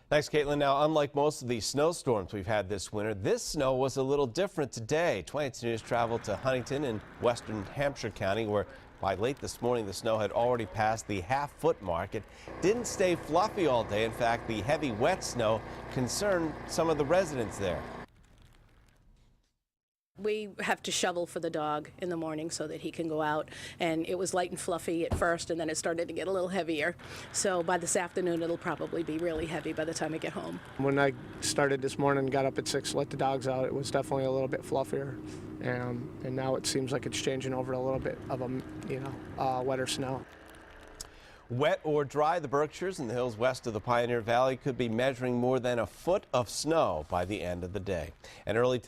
Thanks, Caitlin. Now, unlike most of the snowstorms we've had this winter, this snow was a little different today. 20th News traveled to Huntington in western Hampshire County, where by late this morning the snow had already passed the half-foot mark. It didn't stay fluffy all day. In fact, the heavy, wet snow concerned some of the residents there. We have to shovel for the dog in the morning so that he can go out, and it was light and fluffy at first, and then it started to get a little heavier. So by this afternoon it'll probably be really heavy by the time I get home. When I started this morning, got up at 6, let the dogs out, it was definitely a little bit fluffier, and now it seems like it's changing over a little bit of a wetter snow. Wet or dry, the Berkshires and the hills west of the Pioneer Valley could be measuring more than a foot of snow by the end of the day. And early today